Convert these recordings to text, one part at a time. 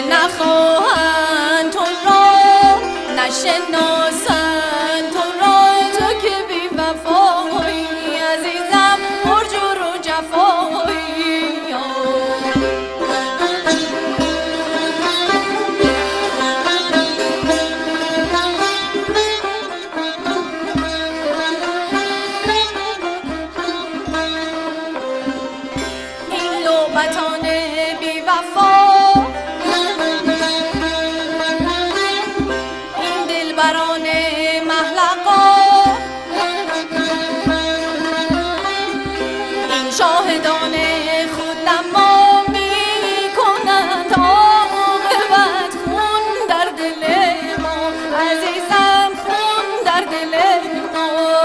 نخواهند تو را نشناسند تو را تو که بی وفایی عزیزم پرجور و جفایی این لعبتان بی وفا بران محلقا این شاهدان خود نما می کنند عاقبت خون در دل ما عزیزم خون در دل ما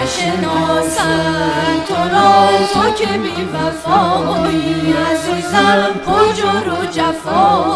نشناسند تو را تو که بی وفایی عزیزم پرجور و جفایی